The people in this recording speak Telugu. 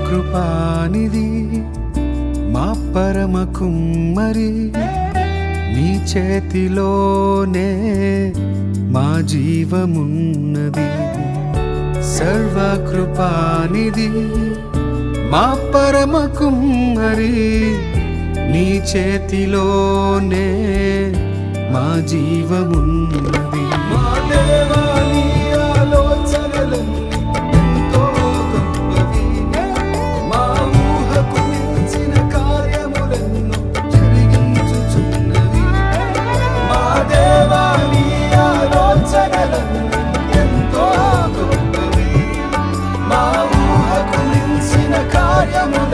సర్వకృపానిధి మా పరమ కుమ్మరి, నీ చేతిలోనే మా జీవమున్నది. సర్వకృపానిధి మా పరమ కుమ్మరి, నీ చేతిలోనే మా జీవమున్నది. మా దేవా నీ ఆలోచనలన్నీ ఎంతో గొప్పవి, మా ఊహకు మించిన కార్యములెన్నో జరిగించుచున్నవి. మా దేవా నీ ఆలోచనలన్నీ ఎంతో గొప్పవి, మా ఊహకు మించిన కార్యములు